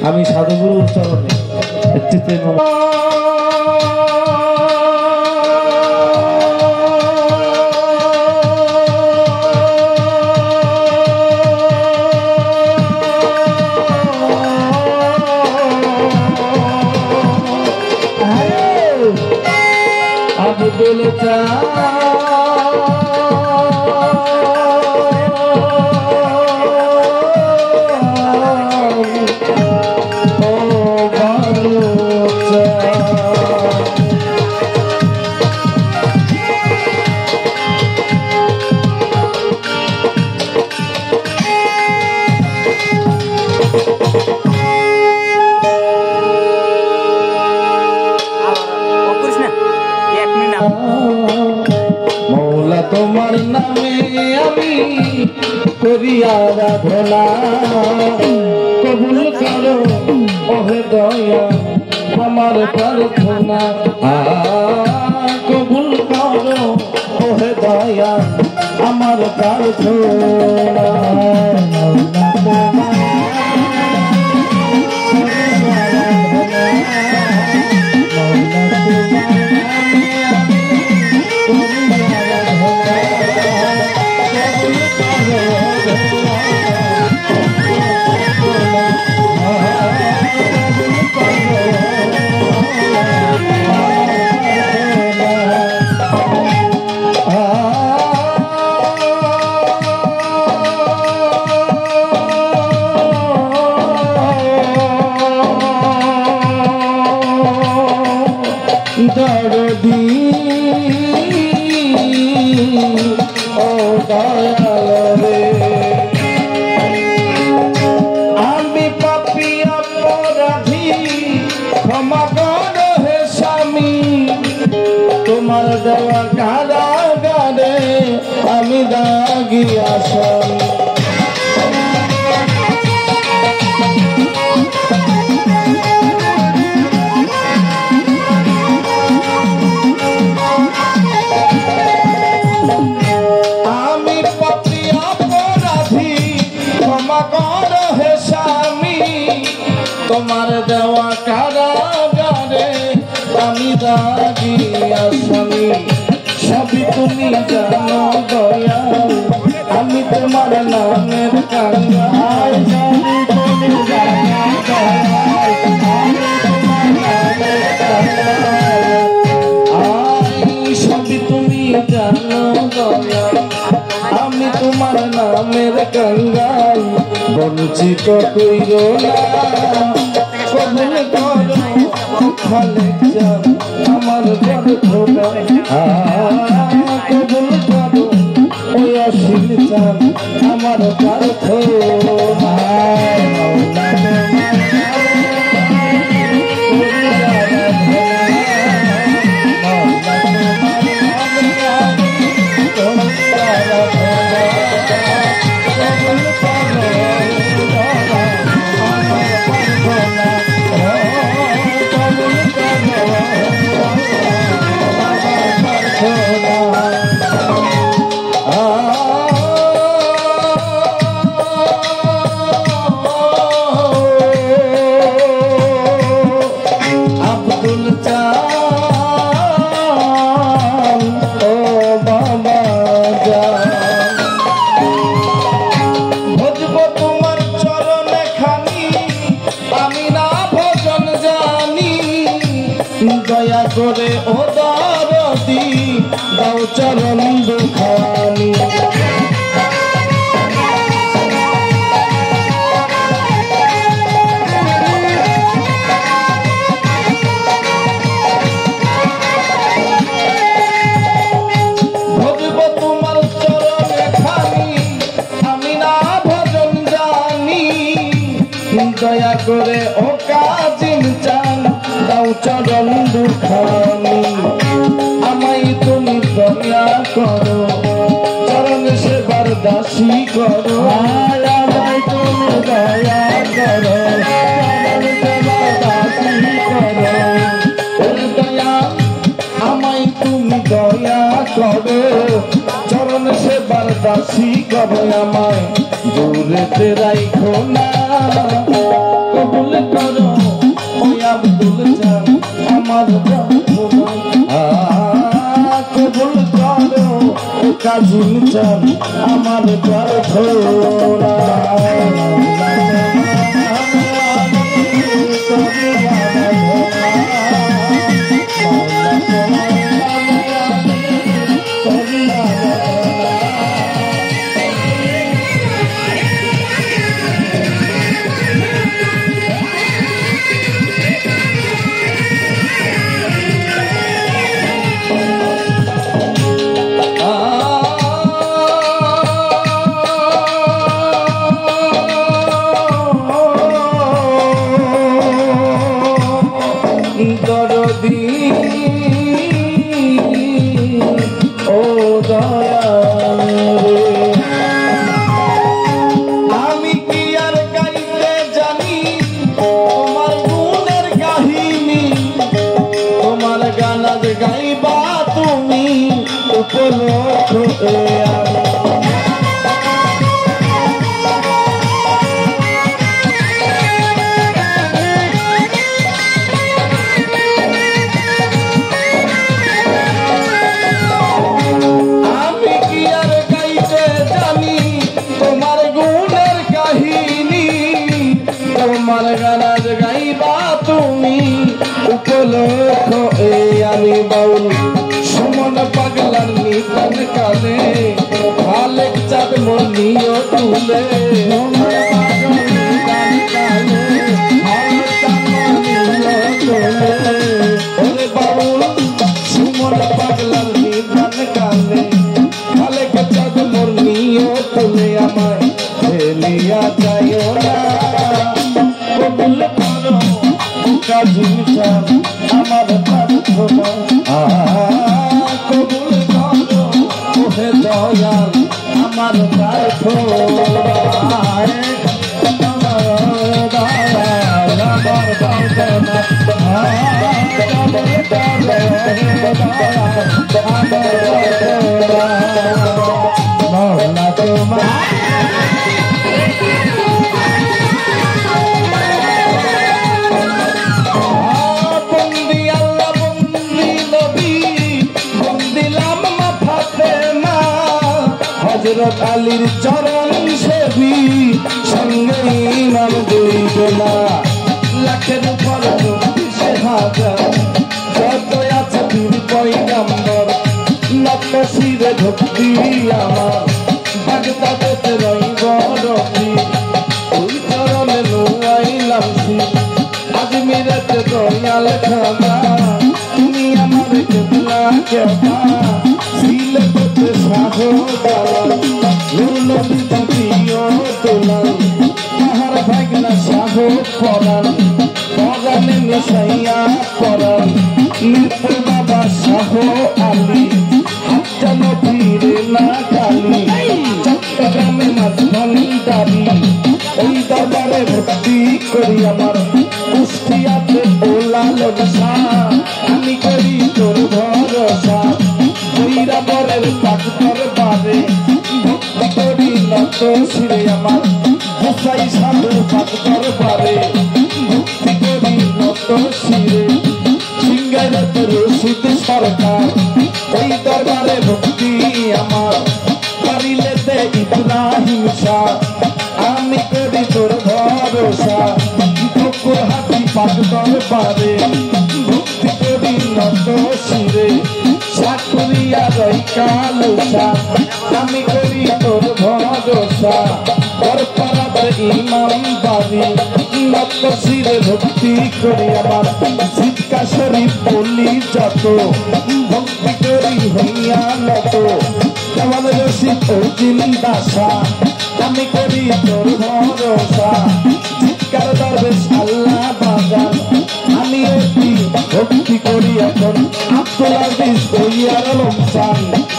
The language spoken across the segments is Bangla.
আমি সাধুগুরুর চরণে একটি প্রেম আব্দুল মৌলা তোমার নামে আমি করি আরাধনা কবুল করো ওহে দয়া আমার প্রার্থনা কবুল করো ওহে দয়া আমার প্রার্থনা দরদি ও দয়াল রে আমি পাপী অপরাধী ক্ষমা করো হে স্বামী তোমার দেওয়া কারাগারে আমি দাগি আসামি তোমার দেওয়া কারাগারে আমি দাগি আসামি সবই তুমি জানো দয়াল আমি তোমার নামের কাঙ্গাল সবই তুমি জানো দয়াল সবই তুমি জানো দয়াল আমি তোমার নামের কাঙ্গাল বঞ্চিত কইরো না কবুল করো খালেক জান আমার প্রার্থনা কবুল করো ওই অসীম জান আমার প্রার্থনা দয়া করে ও দরদি দাও চরণ দুখানি ভজব তোমার চরণে খানি আমি না ভজন জানি দয়া করে ও কাজিম চান দাও চরণ দুখানি আমায় তুমি দয়া করো চরণ সেবার দাসী করো আমায় তুমি দয়া করো চরণ সেবার দাসী করো দয়া আমায় তুমি দয়া করো চরণ সেবার দাসী করো আমায় দূরেতে রাখো না কাজিম চান আমার প্রার্থনা গাইবা তুমি উপলক্ষ আমি কি আর গাইতে জানি তোমার গুণের কাহিনী তোমার গান গাইবা তুমি উপলক্ষ আমি বাউল সুমন পাগলার নিতন কালে খালেক চাঁদ মনিও তুলে বাউল সুমন পাগলার নিতন কালে খালেক চাঁদ মনিও তুলে আমায় ফেলিয়া যাইও না কবুল করো কাজিম চান আমার প্রার্থনা কবুল করো ওহে দয়াল আমার প্রার্থনা হযরত আলীর চরণ সেবী সঙ্গে ইমাম দুইবে না লাখের উপর ২৪,০০০ যত আছে পীর পয়গম্বর নত শিরে ভক্তি আমার বাগদাদেতে রইব রবি ওই চরণে নুয়াইলাম আজমিরেতে দয়াল খানা তুমি আমার কেবলা কেবা সিলেটে সাগর দালাল নুরনবী প্রিয় দোলাল তাহার ভাগনা সাগর পরাণ পরাণে মিশাইয়া পরাণ মিত্র বাবা শাহ আলী হাজান পীরে না কালী চট্টগ্রামে মাঝখানি দাবি ওই দরবারে ভর্তি করি আমার কুষ্টিয়াতে ওলা লবসা আমি করি তোর ভরসা বৈরাবরের পাকর বারে ভক্তি করি নত শিরে আমার ভসাই সাধুর পাকর বারে ভক্তি করি নত শিরে সিংহারত রশিদ সরকার ওই দরবারে ভক্তি আমার পারিলেতে ইব্রাহিম শাহ আমি করি তোর ভরসা ঠকুর হাতি পাকর বারে ভক্তি করি নত শিরে সাকুরিয়া রই কালুসা আমি করি তোর ভরসা বরপাড়াতে ইমাম বাড়ি নত শিরে ভক্তি করি আমার সিটকা শরীফ বলি যত ভক্তি করি হইয়া নত কেমন রশিদ ও জিন্দাসা আমি করি তোর ভরসা চিৎকার দরবেশ আল্লাহ বাজান আমি একটি ভক্তি করি এখন আব্দুল আজিজ দইয়ার লমসান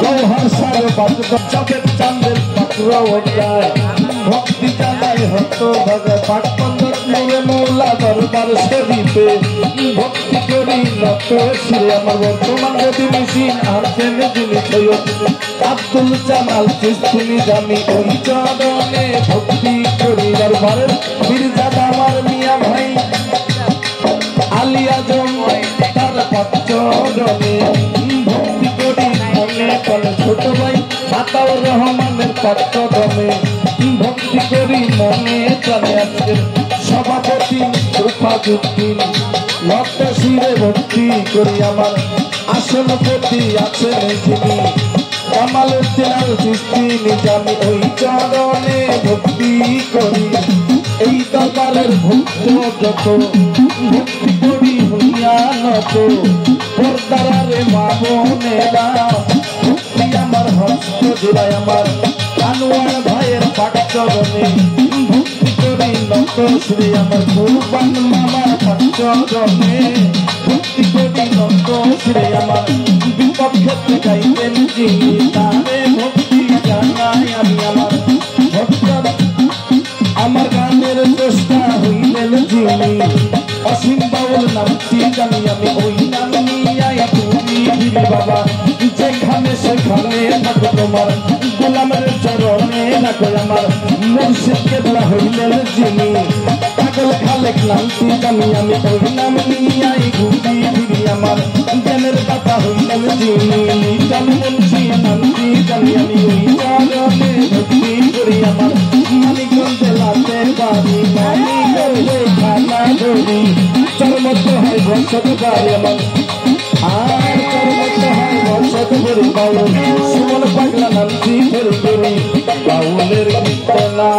গৌহর সার বাজত চকের চাঁদের পাত্র যায় ভক্তি জানাই হত ভগে পাক বন্ধন নূরে মৌলা দরবার শরীফে ভক্তি করি নত শিরে আমার বর্তমান গতি মেশিন আর কেনে জিনিস আব্দুল জামাল চিস্তি জামি ওই চরণে ভক্তি করি দরবারের বীরজাদা আমার মিয়া ভাই আলিয়া জমাই তার পাচরণে ভক্তি করি মনে করে ছোট ভাই আতাউর রহমানের পাঠ্যক্রমে ভক্তি করি মনে প্রাণে। আজকের সভাপতি উপাধুদ্দিন ভক্ত শিরে ভক্তি করি আমার আসনপতি আছেন যিনি কামালউদ্দিন আল চিশতি নিজামী ওই চরণে ভক্তি করি। এই দরবারের ভক্ত যত ভক্তি করি হইয়া নত পর্দারে মা বোনেরা ভক্তি আমার হস্ত জোড়ায় আমার আনোয়ার ভাইয়ের পাঠচরণে ভক্তি করি নত শ্রী আমার কুরবান মামার পাঠচরণে ভক্তি করি নত শ্রী আমার বিপদ ক্ষেত্রে গাইতেন যিনি তারে ভক্তি জানাই আমি আমার ভক্ত আমার গানের চেষ্টা হইলেন যিনি অসীম বাউল নামটি জানি আমি ওই নাম নিয়াই তুমি দিবি বাবা যেখানে সেখানে থাকো তোমার গোলামের চরণে রাখো আমার মুর্শিদ কেবলা হইলেন যিনি পাগল খালেক নামটি জানি আমি ওই নাম নিয়াই ঘুরি ফিরি আমার জ্ঞানের কথা হইলেন যিনি নিজাম মুন্সি নামটি জানি আমি ওই চরণে ভক্তি করি আমার মানিকগঞ্জে লাতে বাড়ি মানিকগঞ্জে খানা ধরি চরমত হয় বংশত বাড়ি আমার আর চরমত হয় বংশত ভরি বাউল সুমন পাগলা নামটি ফের করি বাউলের কীর্তনা।